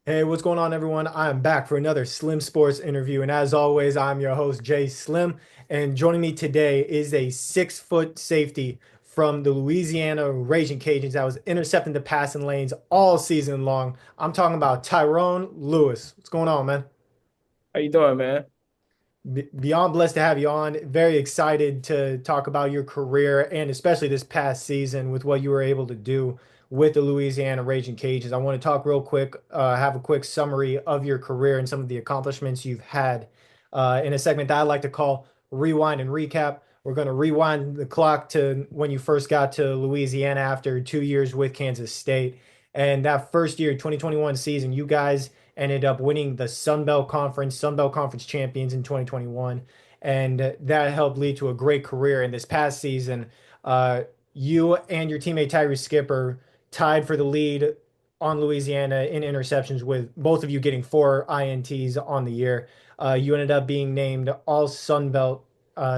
Hey, what's going on, everyone? I'm back for another Slim Sports interview. And as always, I'm your host, Jay Slim. And joining me today is a 6 foot safety from the Louisiana Raging Cajuns that was intercepting the passing lanes all season long. I'm talking about Tyrone Lewis. What's going on, man? How you doing, man? Beyond blessed to have you on. Very excited to talk about your career and especially this past season with what you were able to do with the Louisiana Raging Cajuns. I want to talk real quick, have a quick summary of your career and some of the accomplishments you've had in a segment that I like to call Rewind and Recap. We're going to rewind the clock to when you first got to Louisiana after 2 years with Kansas State. And that first year, 2021 season, you guys ended up winning the Sun Belt Conference champions in 2021. And that helped lead to a great career. In this past season, you and your teammate Tyree Skipper tied for the lead on Louisiana in interceptions, with both of you getting 4 INTs on the year. You ended up being named All Sun Belt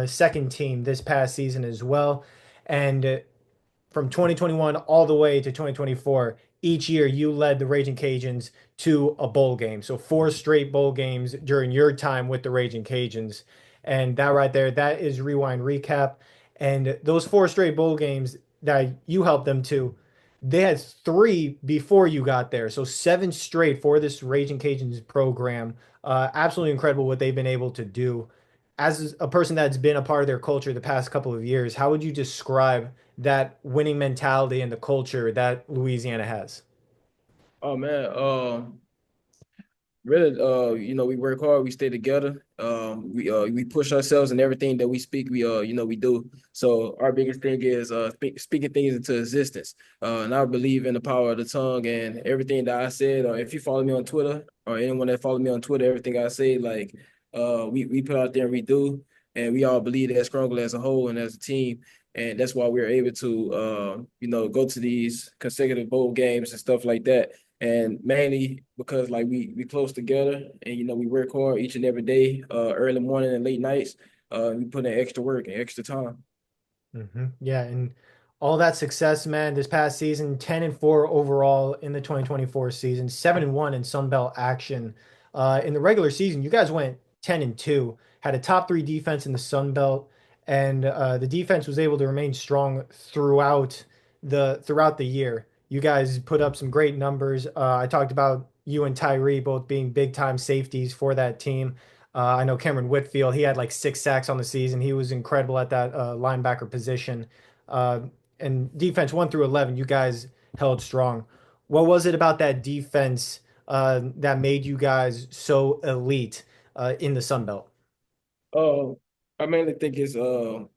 second team this past season as well. And from 2021 all the way to 2024, each year you led the Raging Cajuns to a bowl game. So 4 straight bowl games during your time with the Raging Cajuns. And that right there, that is Rewind Recap. And those 4 straight bowl games that you helped them to, they had 3 before you got there. So 7 straight for this Raging Cajuns program. Absolutely incredible what they've been able to do. As a person that's been a part of their culture the past couple of years, how would you describe that winning mentality and the culture that Louisiana has? Oh man, really, we work hard, we stay together. We push ourselves in everything that we speak. We do. So our biggest thing is speaking things into existence. And I believe in the power of the tongue and everything that I said. Or if you follow me on Twitter, or anyone that follow me on Twitter, everything I say, like, we put out there and we do, and we all believe that strongly as a whole and as a team. And that's why we're able to, go to these consecutive bowl games and stuff like that, and mainly because like we close together, and we work hard each and every day, early morning and late nights. We put in extra work and extra time. Yeah, and all that success, man, this past season, 10-4 overall in the 2024 season, 7-1 in Sun Belt action. In the regular season, you guys went 10-2, had a top 3 defense in the Sun Belt, and the defense was able to remain strong throughout the year. You guys put up some great numbers. I talked about you and Tyree both being big time safeties for that team. I know Cameron Whitfield, he had like 6 sacks on the season. He was incredible at that linebacker position. Uh, and defense 1 through 11, you guys held strong. What was it about that defense that made you guys so elite in the Sun Belt? Uh, I mainly think it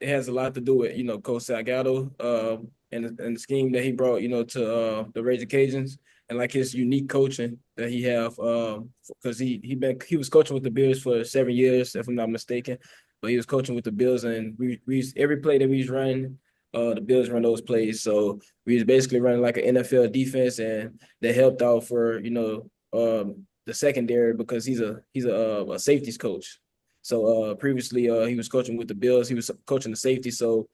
has a lot to do with Coach Salgado, and the scheme that he brought to the Raging Cajuns, and like his unique coaching that he have, because he was coaching with the Bills for 7 years, if I'm not mistaken. But he was coaching with the Bills, and we every play that we was running, the Bills run those plays. So we was basically running like an NFL defense, and that helped out for the secondary, because he's a safeties coach. So previously, he was coaching with the Bills. He was coaching the safety. So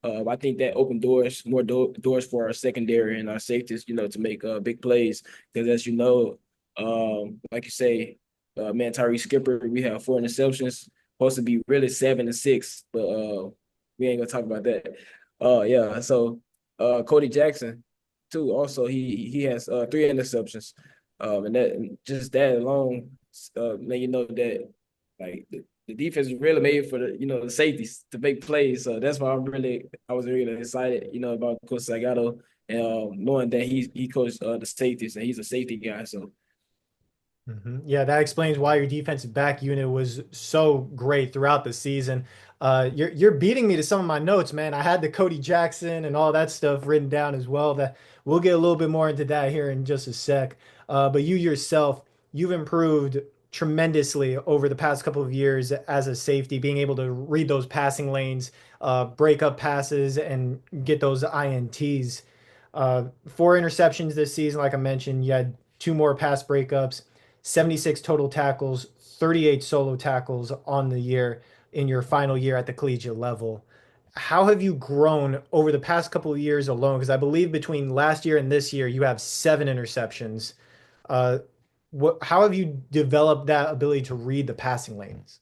I think that opened doors for our secondary and our safeties, to make big plays. Because as you know, like you say, man, Tyree Skipper, we have 4 interceptions, supposed to be really 7 and 6, but we ain't gonna talk about that. Yeah. So Cody Jackson too. Also, he has 3 interceptions, and just that alone, let you know that, like, the defense is really made for the safeties to make plays. So that's why I was really excited, about Coach Salgado, and knowing that he coached the safeties, and he's a safety guy. So Yeah, that explains why your defensive back unit was so great throughout the season. You're beating me to some of my notes, man. I had the Cody Jackson and all that stuff written down as well. That we'll get a little bit more into that here in just a sec. But you yourself, you've improved tremendously over the past couple of years as a safety, being able to read those passing lanes, break up passes, and get those INTs. 4 interceptions this season, like I mentioned. You had 2 more pass breakups. 76 total tackles, 38 solo tackles on the year in your final year at the collegiate level. How have you grown over the past couple of years alone? Because I believe between last year and this year, you have 7 interceptions. Uh, how have you developed that ability to read the passing lanes?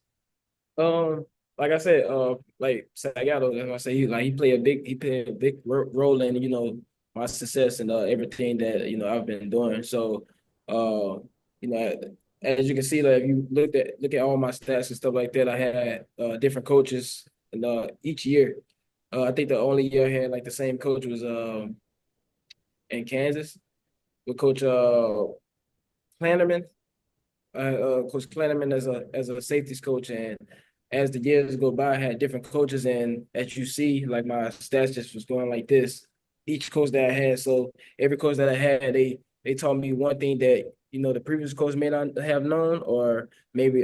Um, like I said, like Sagado, that's why I say he played a big role in my success and everything that I've been doing. So, you know, as you can see, like if you look at all my stats and stuff like that, I had different coaches, and each year, I think the only year I had like the same coach was in Kansas with Coach Plannerman. Coach Kleinerman as a safeties coach, and as the years go by, I had different coaches, and as you see, like my stats just was going like this. Each coach that I had, so every coach that I had, they taught me one thing that the previous coach may not have known, or maybe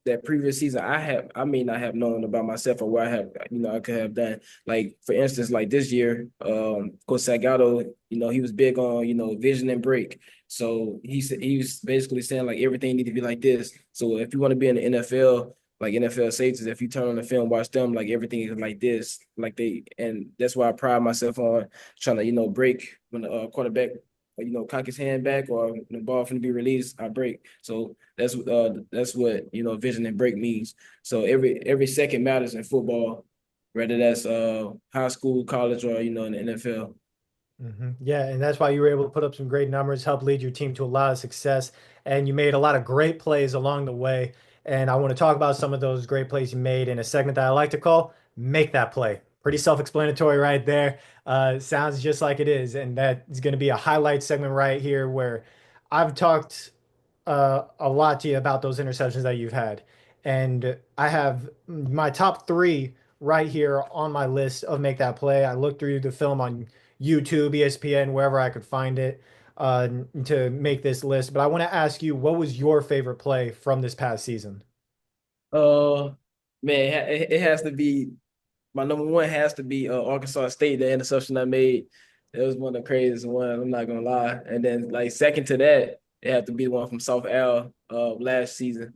that previous season I may not have known about myself or what I could have done. Like for instance, like this year, Coach Salgado, he was big on vision and break. So he was basically saying like everything need to be like this. So if you want to be in the NFL, like NFL safeties, if you turn on the film, watch them, like everything is like this, and that's why I pride myself on trying to break when the quarterback cock his hand back or the ball finna be released, I break. So that's what vision and break means. So every second matters in football, whether that's high school, college, or in the NFL. Yeah, and that's why you were able to put up some great numbers, help lead your team to a lot of success, and you made a lot of great plays along the way. And I want to talk about some of those great plays you made in a segment that I like to call Make That Play. Pretty self-explanatory right there. Sounds just like it is. And that is going to be a highlight segment right here where I've talked a lot to you about those interceptions that you've had. And I have my top three right here on my list of Make That Play. I looked through the film on YouTube, ESPN, wherever I could find it uh, to make this list. But I want to ask you, what was your favorite play from this past season? Uh, Man, it has to be my number one has to be Arkansas State. The interception I made, it was one of the craziest ones. I'm not gonna lie. And then like second to that, it had to be the one from South Al last season.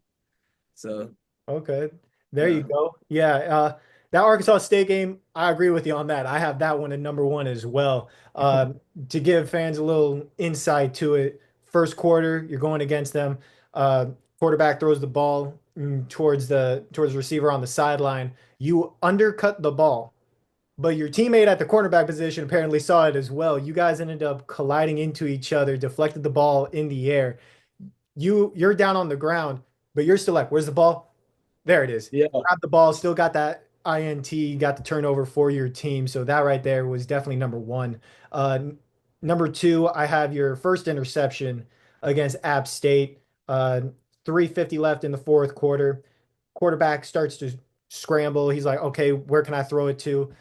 So Okay, there you yeah. go. Yeah, that Arkansas State game, I agree with you on that. I have that one at number one as well. To give fans a little insight to it, first quarter, you're going against them. Uh, Quarterback throws the ball towards the receiver on the sideline. You undercut the ball, but your teammate at the cornerback position apparently saw it as well. You guys ended up colliding into each other, deflected the ball in the air. You're down on the ground, but you're still like, "Where's the ball?" There it is. Yeah. Got the ball, still got that INT, got the turnover for your team. So that right there was definitely number one. Number two, I have your first interception against App State. 3:50 left in the fourth quarter. Quarterback starts to scramble. He's like, okay, where can I throw it to?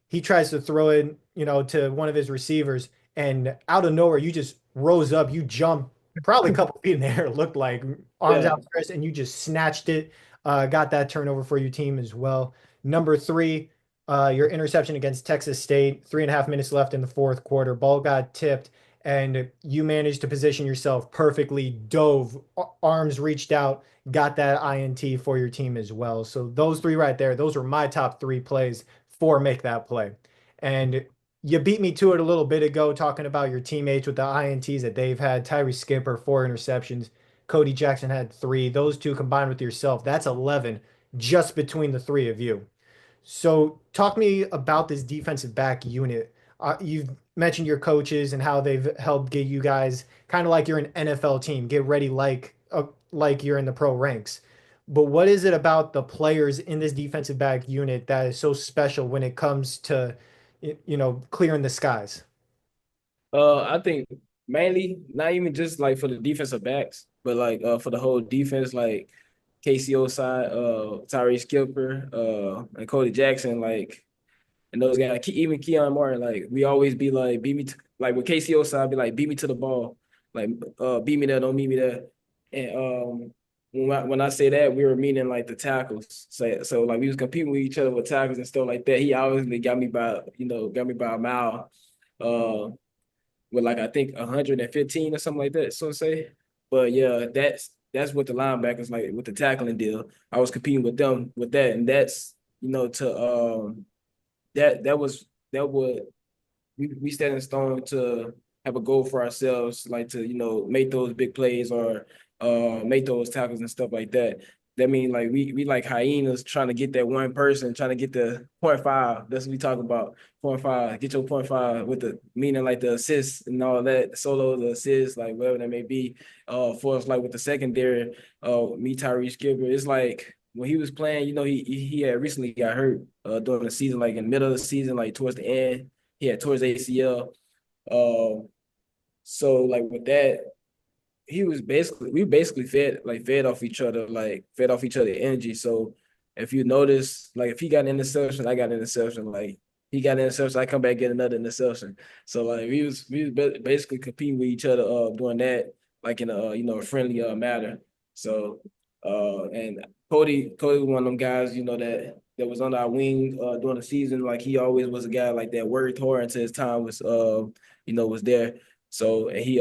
He tries to throw it, to one of his receivers, and out of nowhere, you just rose up, you jump probably a couple feet in the air, it looked like arms Yeah. outstretched, and you just snatched it. Got that turnover for your team as well. Number three, your interception against Texas State, 3.5 minutes left in the fourth quarter. Ball got tipped, and you managed to position yourself perfectly, dove, arms reached out, got that INT for your team as well. So those three right there, those were my top three plays for Make That Play. And you beat me to it a little bit ago, talking about your teammates with the INTs that they've had. Tyree Skipper, 4 interceptions. Cody Jackson had three. Those two combined with yourself, that's 11 just between the three of you. So, talk to me about this defensive back unit. You've mentioned your coaches and how they've helped get you guys kind of like you're an NFL team, get ready like you're in the pro ranks. But what is it about the players in this defensive back unit that is so special when it comes to, clearing the skies? I think mainly not even just like for the defensive backs, but like for the whole defense, like KCO side, Tyree Skipper, and Cody Jackson, like and those guys, even Keon Martin, like we always be like, beat me to, like with KCO side, be like, beat me to the ball, like beat me there, don't meet me there. And when I say that, we were meaning like the tackles. So like we was competing with each other with tackles and stuff like that. He obviously got me by a mile. Uh, with like I think 115 or something like that, so to say. But yeah, that's what the linebackers like with the tackling deal. I was competing with them with that, and that's to that that was that would we set in stone to. have a goal for ourselves, like to make those big plays or make those tackles and stuff like that. That means like we like hyenas trying to get that one person, trying to get the point five. That's what we talk about. Point five, get your point five with the meaning like the assists and all that, the solo, the assists, like whatever that may be. For us, like with the secondary, me Tyrese Skipper, it's like when he was playing, he had recently got hurt during the season, like in the middle of the season, like towards the end, he had towards ACL. So like with that, we basically fed off each other, like fed off each other energy. So if you notice, like if he got an interception, I got an interception. Like he got an interception, I come back get another interception. So like we was basically competing with each other doing that like in a a friendly manner. So and Cody was one of them guys, that was on our wing during the season. Like he always was a guy like that worked hard until his time was there. So and he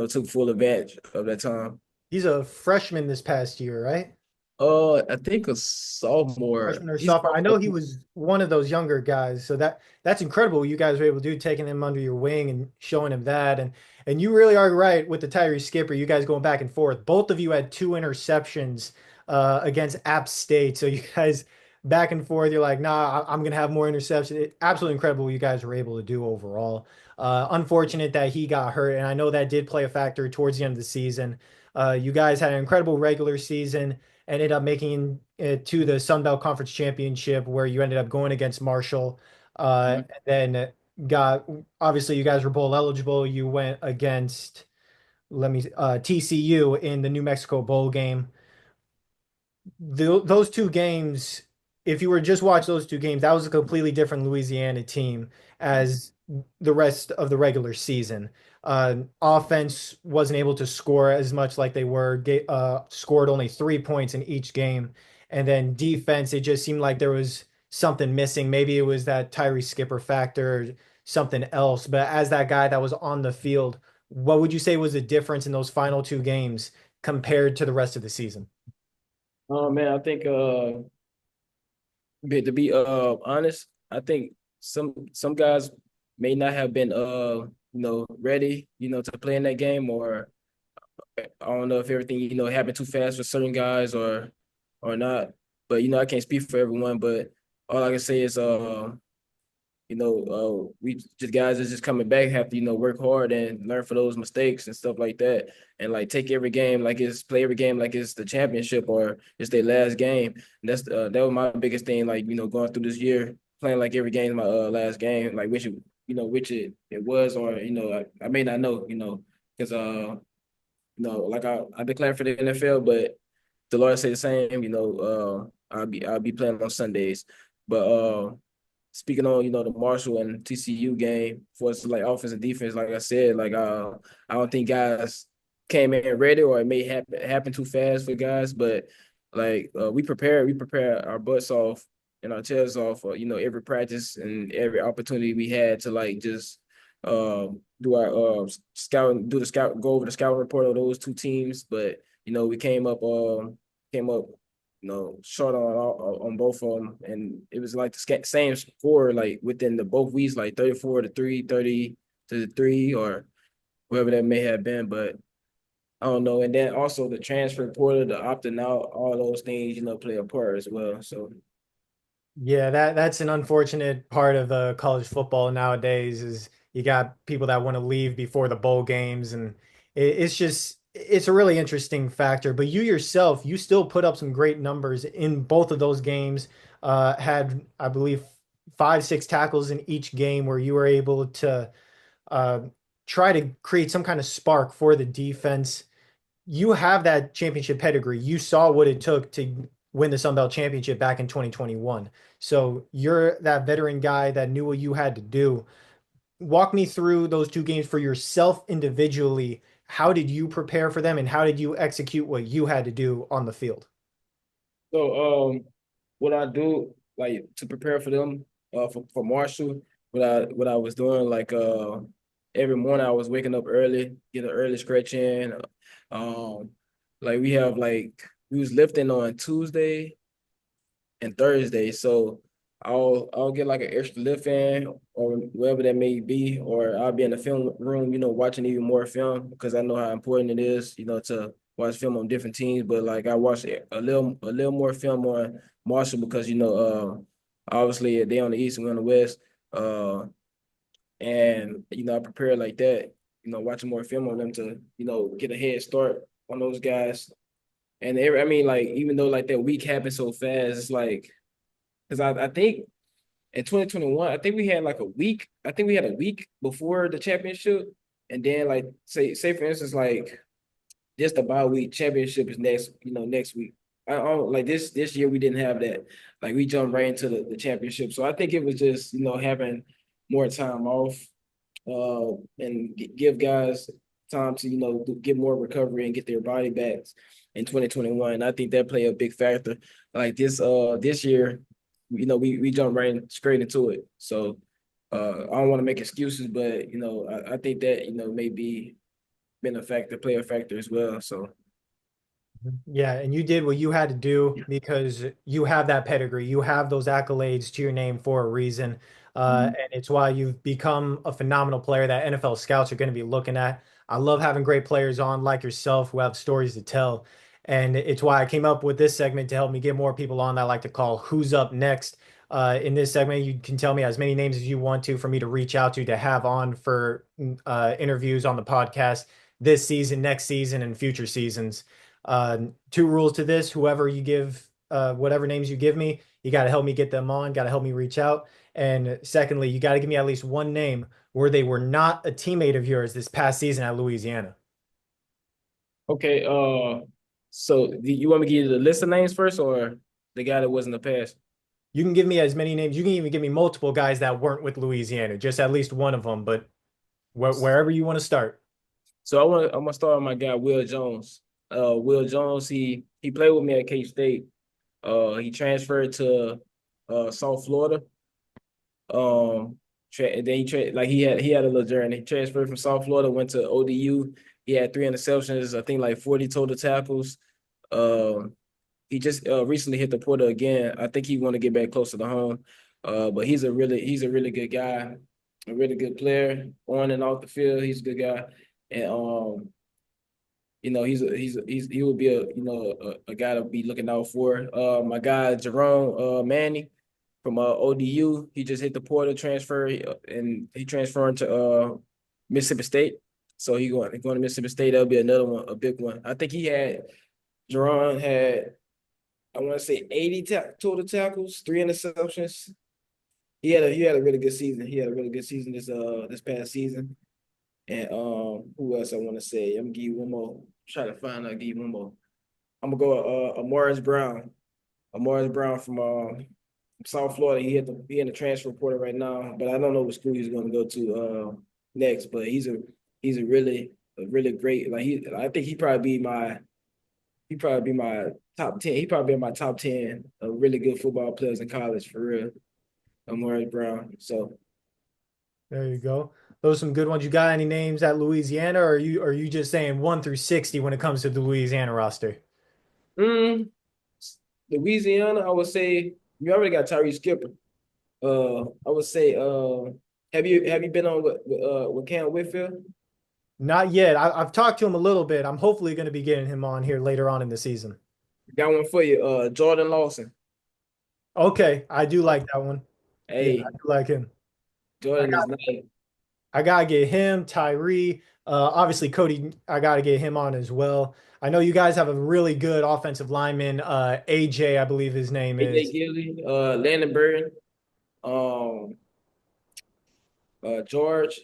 took full advantage of that time. He's a freshman this past year, right? I think a sophomore. Freshman or He's sophomore. I know he was one of those younger guys, so that's incredible. What you guys were able to do, taking him under your wing and showing him that, and you really are right with the Tyree Skipper. You guys going back and forth. Both of you had two interceptions against App State, so you guys back and forth. You're like, nah, I'm gonna have more interceptions. Absolutely incredible what you guys were able to do overall. Unfortunate that he got hurt, and I know that did play a factor towards the end of the season. You guys had an incredible regular season, ended up making it to the Sun Belt Conference Championship where you ended up going against Marshall. And then got obviously you guys were bowl eligible. You went against TCU in the New Mexico Bowl game. Those two games, if you were just watch those two games, that was a completely different Louisiana team as the rest of the regular season. Offense wasn't able to score as much like they were, scored only 3 points in each game. And then defense, it just seemed like there was something missing. Maybe it was that Tyree Skipper factor or something else. But as that guy that was on the field, what would you say was the difference in those final two games compared to the rest of the season? Oh man, I think to be honest, I think some guys may not have been ready, to play in that game, or I don't know if everything, happened too fast for certain guys or not. But I can't speak for everyone, but all I can say is we just guys that's just coming back have to, work hard and learn for those mistakes and stuff like that. And like take every game like it's play every game like it's the championship or it's their last game. And that was my biggest thing, like, going through this year, playing like every game is my last game, like which it was, or I may not know, because like I declare for the NFL, but the Lord say the same, I'll be playing on Sundays. But speaking on, the Marshall and TCU game for us, like offense and defense, like I said, like I don't think guys came in ready, or it may happen too fast for guys, but like we prepare our butts off and our tails off for, every practice and every opportunity we had to like just do our scout, go over the scout report of those two teams. But we came up short on both of them, and it was like the same score, like within the both weeks, like 34-3, 30-3, or whatever that may have been. But I don't know. And then also the transfer portal, the opting out, all those things, play a part as well. So Yeah, that's an unfortunate part of college football nowadays is you got people that want to leave before the bowl games and it's a really interesting factor. But you yourself, you still put up some great numbers in both of those games. Had I believe 5, 6 tackles in each game where you were able to uh, try to create some kind of spark for the defense. You have that championship pedigree. You saw what it took to win the Sun Belt Championship back in 2021. So you're that veteran guy that knew what you had to do. Walk me through those two games for yourself individually. How did you prepare for them and how did you execute what you had to do on the field? so what I do like to prepare for them, for Marshall, what I was doing, like every morning I was waking up early, get an early stretch in. Um like we was lifting on Tuesday and Thursday. So I'll get like an extra lift in or wherever that may be, or I'll be in the film room, watching even more film because I know how important it is, to watch film on different teams. But like I watch a little more film on Marshall because obviously they on the east and we on the west, and I prepare like that, watching more film on them to get a head start on those guys. And I mean, like even though like that week happened so fast, it's like because I think in 2021, I think we had like a week. I think we had a week before the championship, and then like say for instance, like just the bye week championship is next week. I don't like this year we didn't have that. Like we jumped right into the championship. So I think it was just having more time off, and give guys time to get more recovery and get their body back in 2021. I think that played a big factor. Like this year, we jumped straight into it. So I don't want to make excuses, but I think that maybe been a factor, play a factor as well. So Yeah, and you did what you had to do because you have that pedigree. You have those accolades to your name for a reason. And it's why you've become a phenomenal player that NFL scouts are going to be looking at. I love having great players on like yourself who have stories to tell. And it's why I came up with this segment to help me get more people on that I like to call Who's Up Next. In this segment, you can tell me as many names as you want to for me to reach out to have on for interviews on the podcast this season, next season, and future seasons. Two rules to this: whoever you give, whatever names you give me, you got to help me get them on, got to help me reach out. And secondly, you got to give me at least one name where they were not a teammate of yours this past season at Louisiana. okay, so do you want me to give you the list of names first, or the guy that wasn't the past? You can give me as many names. You can even give me multiple guys that weren't with Louisiana, just at least one of them, but wherever you want to start. So I'm gonna start with my guy Will Jones. Will Jones, he played with me at K State. He transferred to South Florida. And then like he had a little journey. He transferred from South Florida, went to ODU. He had 3 interceptions, I think like 40 total tackles. Um, he just recently hit the portal again. I think he want to get back closer to home. But he's a really good guy, a really good player on and off the field. He's a good guy, and he would be a guy to be looking out for. My guy Jerome Manny from ODU. He just hit the portal transfer, and he transferring to Mississippi State. So he going to Mississippi State. That'll be another one, a big one. I think Jerome had, I want to say 80 total tackles, 3 interceptions. He had a really good season. He had a really good season this past season. And who else I want to say? I'm gonna give you one more. Try to find out. Give you one more. I'm gonna go Morris Brown. Morris Brown from South Florida. He in the transfer portal right now, but I don't know what school he's going to go to next. But he's a really great. Like I think he probably be my top 10. He probably be in my top 10 of really good football players in college for real. Morris Brown. So There you go. Those are some good ones. You got any names at Louisiana, or are you just saying 1 through 60 when it comes to the Louisiana roster? mm, Louisiana, I would say you already got Tyree Skipper. I would say have you been on with Cam Whitfield? Not yet. I've talked to him a little bit. I'm hopefully going to be getting him on here later on in the season. Got one for you. Jordan Lawson. Okay, I do like that one. Yeah, I Hey, do like him. I Jordan is got nice. I gotta get him, Tyree. Obviously Cody, I gotta get him on as well. I know you guys have a really good offensive lineman, AJ, I believe his name AJ is. Gilly, Landon Burton, um, George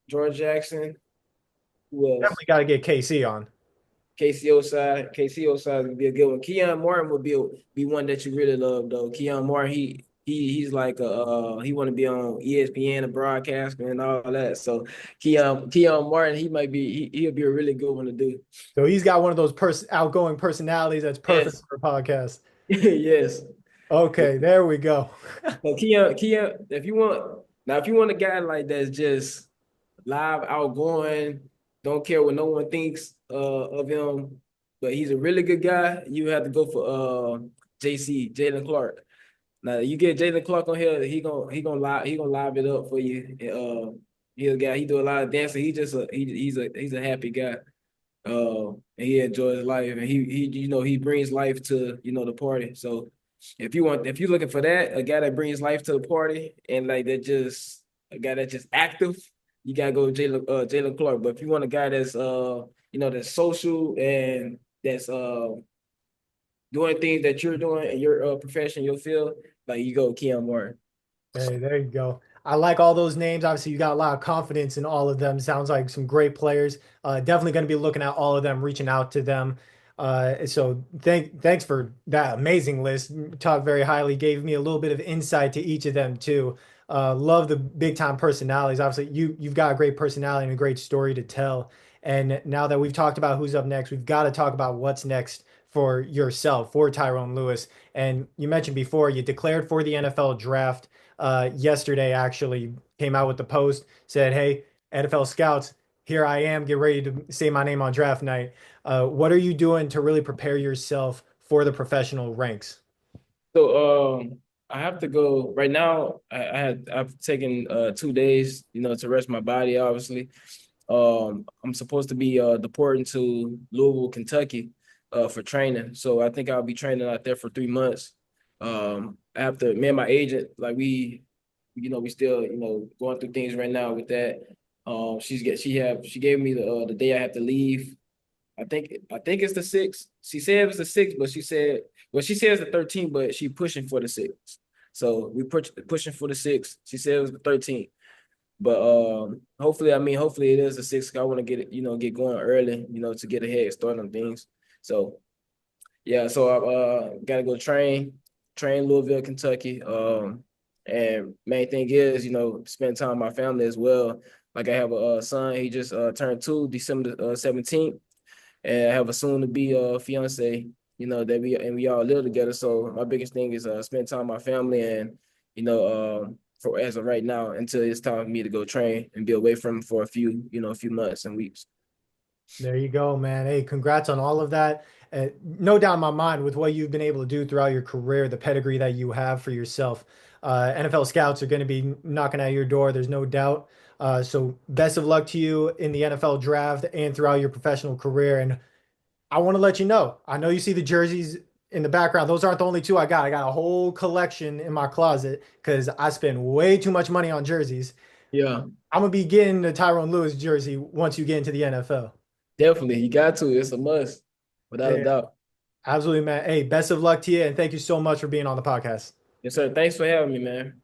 Jackson. Who else? Definitely gotta get KC on. KCO side would be a good one. Keon Martin would be one that you really love though. Keon Martin, he's like he want to be on ESPN, a broadcaster and all that. So Keon Martin, he might be he'll be a really good one to do. So he's got one of those outgoing personalities that's perfect Yes, for a podcast. yes. Okay, there we go. So Keon, if you want a guy like that's just live, outgoing, don't care what no one thinks of him, but he's a really good guy, you have to go for JC, Jalen Clark. Now you get Jalen Clark on here, he gonna live it up for you. He a guy. He do a lot of dancing. He's a happy guy. And he enjoys life, and he he brings life to the party. So if you're looking for that, a guy that brings life to the party and like that just a guy that's just active, you gotta go with Jalen Clark. But if you want a guy that's that's social and that's doing things that you're doing in your profession, your field, like you go Keon Martin. Hey, there you go. I like all those names. Obviously, you got a lot of confidence in all of them. Sounds like some great players. Definitely going to be looking at all of them, reaching out to them. So thanks for that amazing list. Talked very highly, gave me a little bit of insight to each of them too. Love the big time personalities. Obviously, you've got a great personality and a great story to tell. And now that we've talked about who's up next, we've got to talk about what's next for yourself, for Tyrone Lewis. And you mentioned before you declared for the NFL draft yesterday actually came out with the post, said, "Hey, NFL scouts, here I am. Get ready to say my name on draft night." What are you doing to really prepare yourself for the professional ranks? So I have to go right now. I've taken 2 days, to rest my body, obviously. I'm supposed to be deporting to Louisville, Kentucky, for training. So I think I'll be training out there for 3 months. After me and my agent, like we still, going through things right now with that. She gave me the day I have to leave. I think it's the sixth. She said it was the sixth, but she says the 13th, but she pushing for the sixth. So we pushing for the sixth. She said it was the 13th. But hopefully it is the sixth. I want to get it, get going early, to get a head start on things. So yeah, so I gotta go train Louisville, Kentucky. And main thing is, spend time with my family as well. Like I have a son, he just turned 2, December 17th, and I have a soon to be fiance, that we all live together. So my biggest thing is spend time with my family and for as of right now until it's time for me to go train and be away from him for a few months and weeks. There you go, man. Hey, congrats on all of that. No doubt in my mind with what you've been able to do throughout your career, the pedigree that you have for yourself. NFL scouts are going to be knocking at your door. There's no doubt. So best of luck to you in the NFL draft and throughout your professional career. And I want to let you know, I know you see the jerseys in the background. Those aren't the only two I got. I got a whole collection in my closet because I spend way too much money on jerseys. Yeah, I'm gonna be getting the Tyrone Lewis jersey once you get into the NFL. definitely. You got to. It's a must, without a Yeah, doubt. absolutely, man. Hey, best of luck to you, and thank you so much for being on the podcast. Yes, sir. Thanks for having me, man.